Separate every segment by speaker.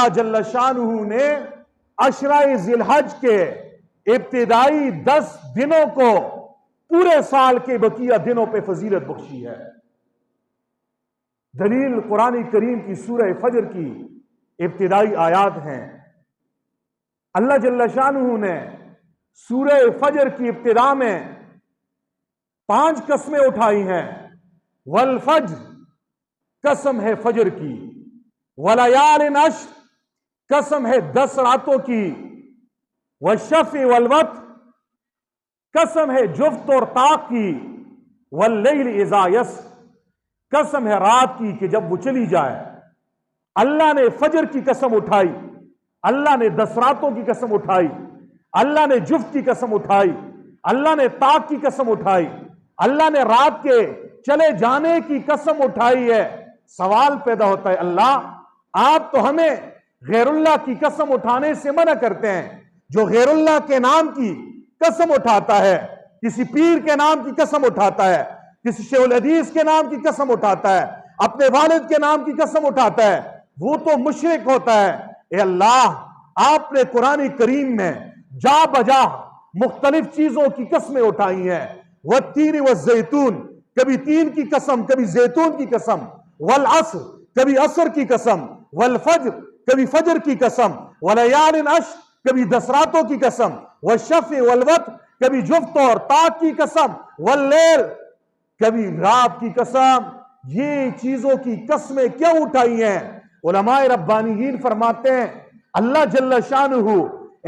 Speaker 1: اللہ جل شانہ نے عشرہ ذی الحج کے ابتدائی 10 دنوں کو پورے سال کے بقیہ دنوں پہ فضیلت بخشی ہے۔ دلیل قرآن کریم کی سورہ فجر کی ابتدائی آیات ہیں۔ اللہ جل شانہ نے سورہ فجر کی ابتدا میں 5 قسمیں اٹھائی ہیں۔ والفجر، قسم ہے فجر کی، ولیال عشر، قسم ہے 10 راتوں کی، والشفع والوتر، قسم ہے جفت اور طاق کی، واللیل اذا یسر، قسم ہے رات کی کہ جب وہ چلی جائے۔ اللہ نے فجر کی قسم اٹھائی، اللہ نے 10 راتوں کی قسم اٹھائی، اللہ نے جفت کی قسم اٹھائی، اللہ نے طاق کی قسم اٹھائی، اللہ نے رات کے چلے جانے کی قسم اٹھائی ہے۔ سوال پیدا ہوتا ہے، اللہ آپ تو ہمیں غیر اللہ کی قسم اٹھانے سے منع کرتے ہیں۔ جو غیر اللہ کے نام کی قسم اٹھاتا ہے، کسی پیر کے نام کی قسم اٹھاتا ہے، کسی شیخ الحدیث کے نام کی قسم اٹھاتا ہے، اپنے والد کے نام کی قسم اٹھاتا ہے، وہ تو مشرک ہوتا ہے۔ اے اللہ، آپ نے قرآن کریم میں جا بجا مختلف چیزوں کی قسمیں اٹھائی ہیں۔ والتین والزیتون، کبھی تین کی قسم، کبھی زیتون کی قسم، والعصر، کبھی عصر کی قسم، والفجر، کبھی فجر کی قسم، ولیال عشر، کبھی 10 راتوں کی قسم، والشفع والوتر، کبھی جفت اور طاق کی قسم، واللیل، کبھی رات کی قسم۔ یہ چیزوں کی قسمیں کیوں اٹھائی ہیں؟ علماء ربانیین فرماتے ہیں اللہ جل شانہ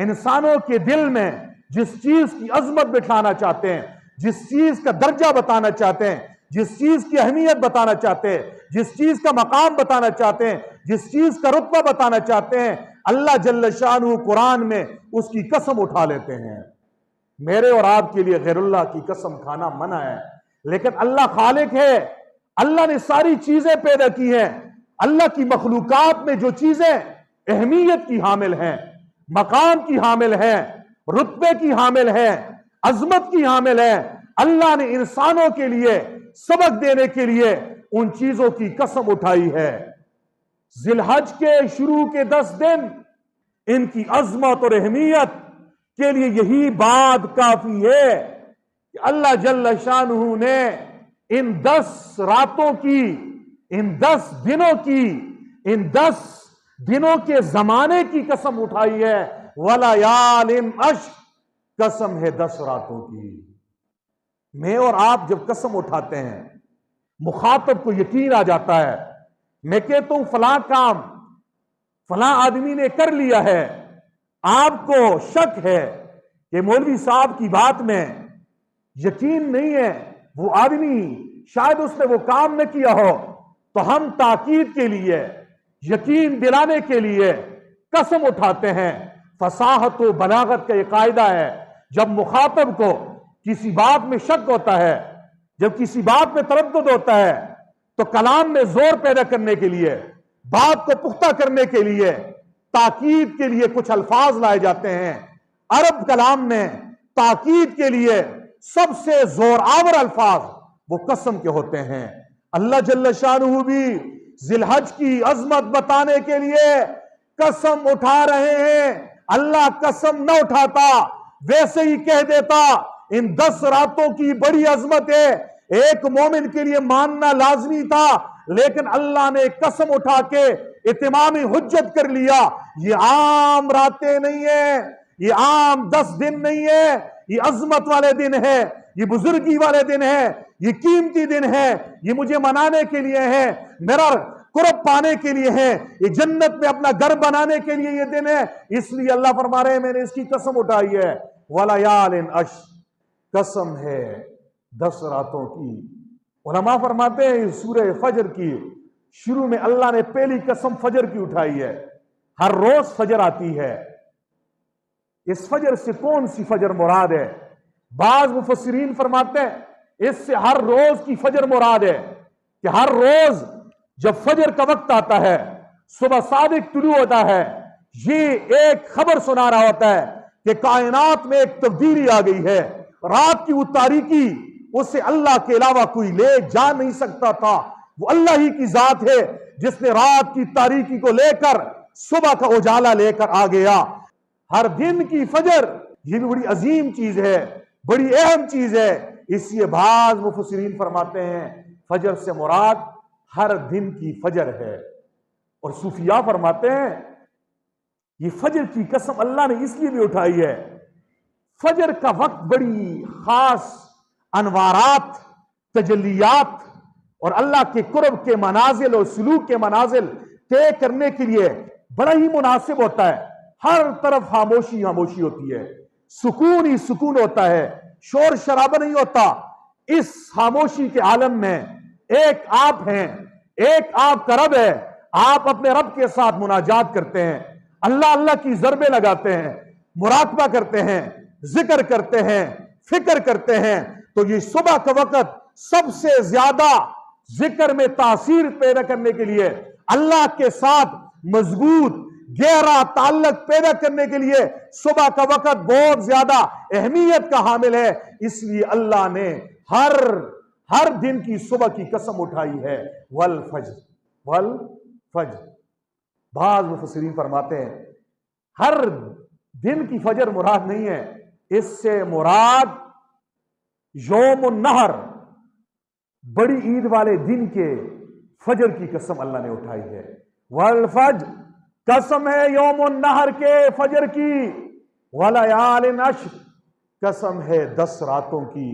Speaker 1: انسانوں کے دل میں جس چیز کی عظمت بٹھانا چاہتے ہیں، جس چیز کا درجہ بتانا چاہتے ہیں، جس چیز کی اہمیت بتانا چاہتے ہیں، جس چیز کا مقام بتانا چاہتے ہیں، جس چیز کا رتبہ بتانا چاہتے ہیں، اللہ جل شانہ قرآن میں اس کی قسم اٹھا لیتے ہیں۔ میرے اور آپ کے لیے غیر اللہ کی قسم کھانا منع ہے، لیکن اللہ خالق ہے، اللہ نے ساری چیزیں پیدا کی ہیں۔ اللہ کی مخلوقات میں جو چیزیں اہمیت کی حامل ہیں، مقام کی حامل ہیں، رتبے کی حامل ہیں، عظمت کی حامل ہیں، اللہ نے انسانوں کے لیے سبق دینے کے لیے ان چیزوں کی قسم اٹھائی ہے۔ ذی الحج کے شروع کے 10 دن ان کی عظمت اور اہمیت کے لیے یہی بات کافی ہے کہ اللہ جل شانہ نے ان 10 راتوں کی، ان 10 دنوں کی، ان 10 دنوں کے زمانے کی قسم اٹھائی ہے۔ ولیال عشر، قسم ہے 10 راتوں کی۔ میں اور آپ جب قسم اٹھاتے ہیں، مخاطب کو یقین آ جاتا ہے، میں کہتا ہوں فلاں کام فلاں آدمی نے کر لیا ہے، آپ کو شک ہے کہ مولوی صاحب کی بات میں یقین نہیں ہے، وہ آدمی شاید اس نے وہ کام نہ کیا ہو، تو ہم تاکید کے لیے، یقین دلانے کے لیے قسم اٹھاتے ہیں۔ فصاحت و بلاغت کا یہ قاعدہ ہے، جب مخاطب کو کسی بات میں شک ہوتا ہے، جب کسی بات میں تردد ہوتا ہے، تو کلام میں زور پیدا کرنے کے لیے، بات کو پختہ کرنے کے لیے، تاکید کے لیے کچھ الفاظ لائے جاتے ہیں۔ عرب کلام میں تاکید کے لیے سب سے زور آور الفاظ وہ قسم کے ہوتے ہیں۔ اللہ جل شانہ بھی ذی الحج کی عظمت بتانے کے لیے قسم اٹھا رہے ہیں۔ اللہ قسم نہ اٹھاتا، ویسے ہی کہہ دیتا ان 10 راتوں کی بڑی عظمت ہے، ایک مومن کے لیے ماننا لازمی تھا، لیکن اللہ نے قسم اٹھا کے اتمام حجت کر لیا۔ یہ عام راتیں نہیں ہیں، یہ عام 10 دن نہیں ہے، یہ عظمت والے دن ہے، یہ بزرگی والے دن ہے، یہ قیمتی دن ہے، یہ مجھے منانے کے لیے ہے، میرا قرب پانے کے لیے ہے، یہ جنت میں اپنا گھر بنانے کے لیے یہ دن ہے۔ اس لیے اللہ فرما رہے ہیں میں نے اس کی قسم اٹھائی ہے۔ ولیال عشر، قسم ہے 10 راتوں کی۔ علماء فرماتے ہیں سورہ فجر کی شروع میں اللہ نے پہلی قسم فجر کی اٹھائی ہے۔ ہر روز فجر آتی ہے، اس فجر سے کون سی فجر مراد ہے؟ بعض مفسرین فرماتے ہیں اس سے ہر روز کی فجر مراد ہے، کہ ہر روز جب فجر کا وقت آتا ہے، صبح صادق طلوع ہوتا ہے، یہ ایک خبر سنا رہا ہوتا ہے کہ کائنات میں ایک تبدیلی آ گئی ہے۔ رات کی وہ تاریکی اسے اللہ کے علاوہ کوئی لے جا نہیں سکتا تھا۔ وہ اللہ ہی کی ذات ہے جس نے رات کی تاریکی کو لے کر صبح کا اجالا لے کر آ گیا۔ ہر دن کی فجر یہ بھی بڑی عظیم چیز ہے، بڑی اہم چیز ہے۔ اس لیے بعض مفسرین فرماتے ہیں فجر سے مراد ہر دن کی فجر ہے، اور صوفیاء فرماتے ہیں یہ فجر کی قسم اللہ نے اس لیے بھی اٹھائی ہے، فجر کا وقت بڑی خاص انوارات، تجلیات اور اللہ کے قرب کے منازل اور سلوک کے منازل طے کرنے کے لیے بڑا ہی مناسب ہوتا ہے۔ ہر طرف خاموشی خاموشی ہوتی ہے، سکون ہی سکون ہوتا ہے، شور شرابہ نہیں ہوتا۔ اس خاموشی کے عالم میں ایک آپ ہیں، ایک آپ کا رب ہے، آپ اپنے رب کے ساتھ مناجات کرتے ہیں، اللہ اللہ کی ضربیں لگاتے ہیں، مراقبہ کرتے ہیں، ذکر کرتے ہیں، فکر کرتے ہیں۔ تو یہ صبح کا وقت سب سے زیادہ ذکر میں تاثیر پیدا کرنے کے لیے، اللہ کے ساتھ مضبوط گہرا تعلق پیدا کرنے کے لیے صبح کا وقت بہت زیادہ اہمیت کا حامل ہے۔ اس لیے اللہ نے ہر دن کی صبح کی قسم اٹھائی ہے، والفجر والفجر۔ بعض مفسرین فرماتے ہیں ہر دن کی فجر مراد نہیں ہے، اس سے مراد یوم النحر، بڑی عید والے دن کے فجر کی قسم اللہ نے اٹھائی ہے۔ والفجر، قسم ہے یوم النحر کے فجر کی، ولیال عشر، قسم ہے 10 راتوں کی۔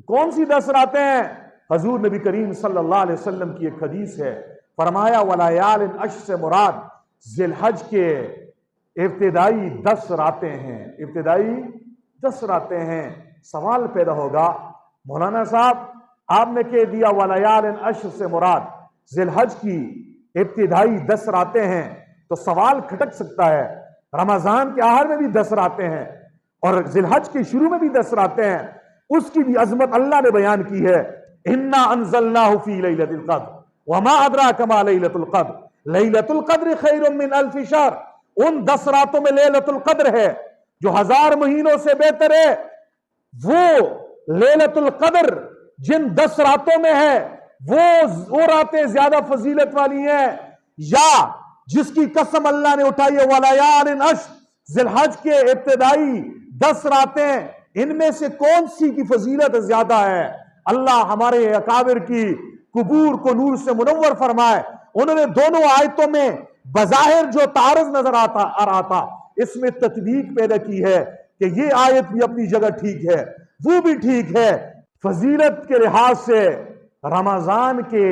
Speaker 1: کون سی 10 راتیں ہیں؟ حضور نبی کریم صلی اللہ علیہ وسلم کی ایک حدیث ہے، فرمایا ولیال عشر سے مراد ذی الحج کے ابتدائی 10 راتیں ہیں، ابتدائی 10 راتیں ہیں۔ سوال پیدا ہوگا مولانا صاحب آپ نے کہہ دیا ولیال عشر سے مراد ذی الحج کی ابتدائی 10 راتیں ہیں، تو سوال کھٹک سکتا ہے رمضان کے آخر میں بھی 10 راتیں ہیں اور ذی الحج کے شروع میں بھی 10 راتیں ہیں، اس کی بھی عظمت اللہ نے بیان کی ہے۔ انا انزلناہ فی لیلۃ القدر وما ادراک ما لیلۃ القدر لیلۃ القدر خیر من الف شہر۔ ان 10 راتوں میں لیلۃ القدر ہے جو 1000 مہینوں سے بہتر ہے۔ وہ لیلۃ القدر جن 10 راتوں میں ہے وہ راتیں زیادہ فضیلت والی ہیں، یا جس کی قسم اللہ نے اٹھائی ہے ولیال عشر، ذی الحج کے ابتدائی 10 راتیں، ان میں سے کون سی کی فضیلت زیادہ ہے؟ اللہ ہمارے اکابر کی قبور کو نور سے منور فرمائے۔ انہوں نے دونوں آیتوں میں بظاہر جو تعارض نظر آ رہا تھا، اس میں تطبیق پیدا کی ہے کہ یہ آیت بھی اپنی جگہ ٹھیک ہے، وہ بھی ٹھیک ہے۔ فضیلت کے لحاظ سے رمضان کے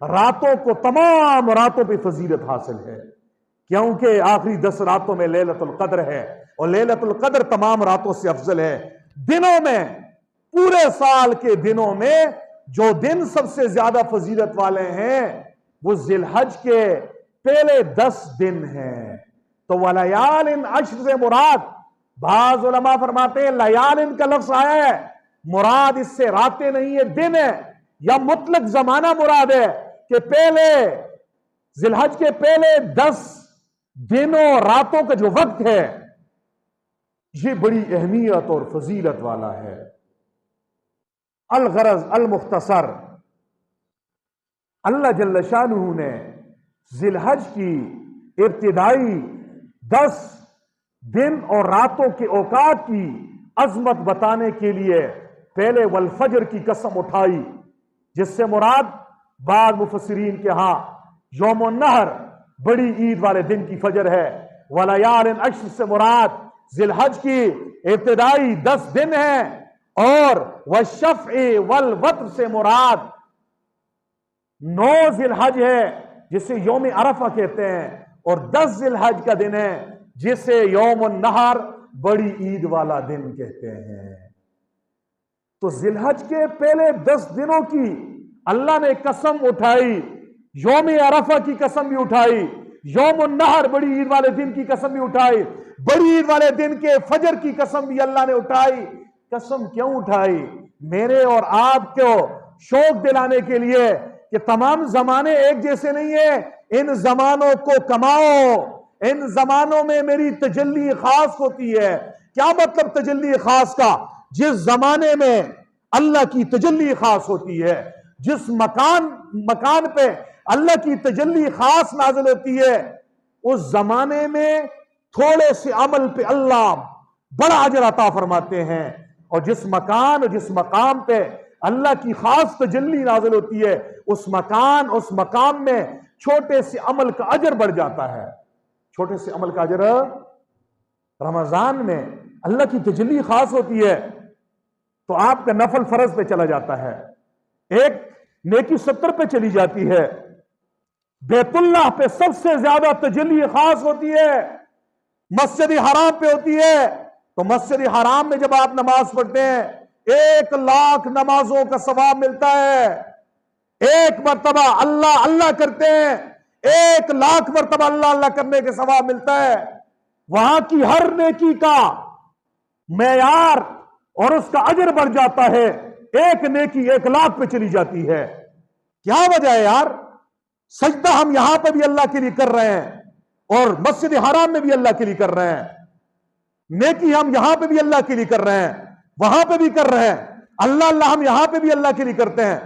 Speaker 1: راتوں کو تمام راتوں پہ فضیلت حاصل ہے، کیونکہ آخری 10 راتوں میں لیلۃ القدر ہے، اور لیلۃ القدر تمام راتوں سے افضل ہے۔ دنوں میں، پورے سال کے دنوں میں جو دن سب سے زیادہ فضیلت والے ہیں وہ ذی الحج کے پہلے 10 دن ہیں۔ تو ولیال عشر سے مراد، بعض علماء فرماتے ہیں لیال کا لفظ آیا ہے، مراد اس سے راتیں نہیں ہے، دن ہے، یا مطلق زمانہ مراد ہے کہ پہلے ذی الحج کے پہلے 10 دنوں راتوں کا جو وقت ہے یہ بڑی اہمیت اور فضیلت والا ہے۔ الغرض المختصر، اللہ جل شانہ نے ذی الحج کی ابتدائی 10 دن اور راتوں کے اوقات کی عظمت بتانے کے لیے پہلے والفجر کی قسم اٹھائی، جس سے مراد بعض مفسرین کے ہاں یوم النحر بڑی عید والے دن کی فجر ہے، ولیال عشر سے مراد ذی الحج کی ابتدائی 10 دن ہیں، اور والشفع والوتر سے مراد 9 ذی الحج ہے جسے یوم عرفہ کہتے ہیں، اور 10 ذی الحج کا دن ہے جسے یوم النحر بڑی عید والا دن کہتے ہیں۔ تو ذی الحج کے پہلے 10 دنوں کی اللہ نے قسم اٹھائی، یوم عرفہ کی قسم بھی اٹھائی، یوم النحر بڑی عید والے دن کی قسم بھی اٹھائی، بڑی عید والے دن کے فجر کی قسم بھی اللہ نے اٹھائی۔ قسم کیوں اٹھائی؟ میرے اور آپ کو شوق دلانے کے لیے کہ تمام زمانے ایک جیسے نہیں ہیں، ان زمانوں کو کماؤ، ان زمانوں میں میری تجلی خاص ہوتی ہے۔ کیا مطلب تجلی خاص کا؟ جس زمانے میں اللہ کی تجلی خاص ہوتی ہے، جس مکان پہ اللہ کی تجلی خاص نازل ہوتی ہے، اس زمانے میں تھوڑے سے عمل پہ اللہ بڑا اجر عطا فرماتے ہیں، اور جس مکان اور جس مقام پہ اللہ کی خاص تجلی نازل ہوتی ہے، اس مقام میں چھوٹے سے عمل کا اجر بڑھ جاتا ہے۔ چھوٹے سے عمل کا اجر رمضان میں اللہ کی تجلی خاص ہوتی ہے تو آپ کا نفل فرض پہ چلا جاتا ہے، ایک نیکی 70 پہ چلی جاتی ہے، بیت اللہ پہ سب سے زیادہ تجلی خاص ہوتی ہے، مسجد حرام پہ ہوتی ہے۔ تو مسجد حرام میں جب آپ نماز پڑھتے ہیں 1,00,000 نمازوں کا ثواب ملتا ہے، ایک مرتبہ اللہ اللہ کرتے ہیں 1,00,000 مرتبہ اللہ اللہ کرنے کے ثواب ملتا ہے۔ وہاں کی ہر نیکی کا معیار اور اس کا اجر بڑھ جاتا ہے، ایک نیکی 1,00,000 پہ چلی جاتی ہے۔ کیا وجہ ہے یار؟ سجدہ ہم یہاں پہ بھی اللہ کے لیے کر رہے ہیں اور مسجد حرام میں بھی اللہ کے لیے کر رہے ہیں، نیکی ہم یہاں پہ بھی اللہ کے لیے کر رہے ہیں، وہاں پہ بھی کر رہے ہیں، اللہ ہم یہاں پہ بھی اللہ کے لیے کرتے ہیں،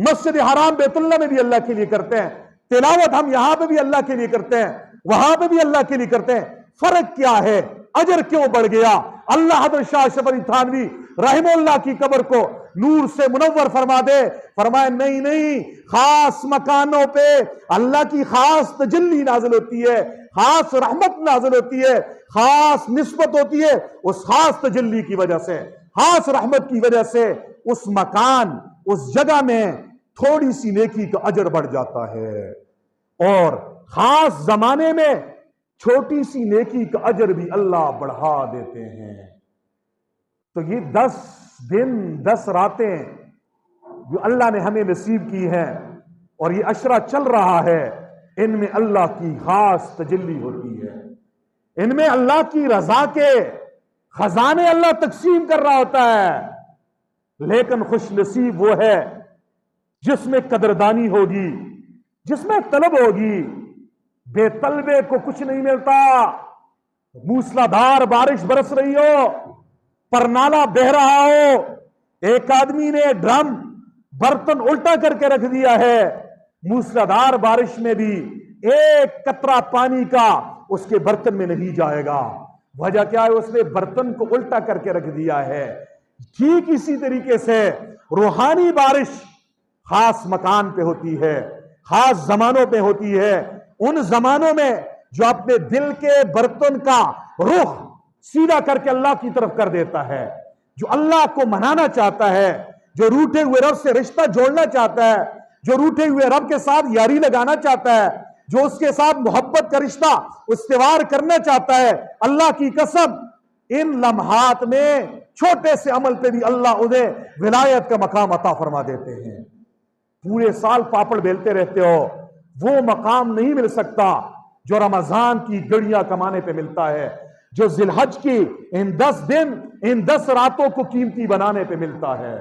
Speaker 1: مسجد حرام بیت اللہ میں بھی اللہ کے لیے کرتے ہیں، تلاوت ہم یہاں پہ بھی اللہ کے لیے کرتے ہیں، وہاں پہ بھی اللہ کے لیے کرتے ہیں۔ فرق کیا ہے؟ اجر کیوں بڑھ گیا؟ اللہ حضرت شاہ اشرف علی تھانوی رحمہ اللہ کی قبر کو نور سے منور فرما دے، فرمائے نہیں، خاص مکانوں پہ اللہ کی خاص تجلی نازل ہوتی ہے، خاص رحمت نازل ہوتی ہے، خاص نسبت ہوتی ہے، اس خاص تجلی کی وجہ سے، خاص رحمت کی وجہ سے اس مکان اس جگہ میں تھوڑی سی نیکی کا اجر بڑھ جاتا ہے، اور خاص زمانے میں چھوٹی سی نیکی کا اجر بھی اللہ بڑھا دیتے ہیں۔ تو یہ 10 دن 10 راتیں جو اللہ نے ہمیں نصیب کی ہیں اور یہ عشرہ چل رہا ہے، ان میں اللہ کی خاص تجلی ہوتی ہے، ان میں اللہ کی رضا کے خزانے اللہ تقسیم کر رہا ہوتا ہے۔ لیکن خوش نصیب وہ ہے جس میں قدردانی ہوگی، جس میں طلب ہوگی۔ بے طلبے کو کچھ نہیں ملتا۔ موسلادھار بارش برس رہی ہو، پرنالا بہ رہا ہو، ایک آدمی نے ڈرم برتن الٹا کر کے رکھ دیا ہے، موسلادھار بارش میں بھی ایک قطرہ پانی کا اس کے برتن میں نہیں جائے گا۔ وجہ کیا ہے؟ اس نے برتن کو الٹا کر کے رکھ دیا ہے۔ ٹھیک اسی طریقے سے روحانی بارش خاص مکان پہ ہوتی ہے، خاص زمانوں پہ ہوتی ہے۔ ان زمانوں میں جو اپنے دل کے برتن کا رخ سیدھا کر کے اللہ کی طرف کر دیتا ہے، جو اللہ کو منانا چاہتا ہے، جو روٹھے ہوئے رب سے رشتہ جوڑنا چاہتا ہے، جو روٹھے ہوئے رب کے ساتھ یاری لگانا چاہتا ہے، جو اس کے ساتھ محبت کا رشتہ استوار کرنا چاہتا ہے، اللہ کی قسم ان لمحات میں چھوٹے سے عمل پہ بھی اللہ انہیں ولایت کا مقام عطا فرما دیتے ہیں۔ پورے سال پاپڑ بیلتے رہتے ہو، وہ مقام نہیں مل سکتا جو رمضان کی گھڑیاں کمانے پہ ملتا ہے، جو ذی الحج کی ان 10 دن ان 10 راتوں کو قیمتی بنانے پہ ملتا ہے۔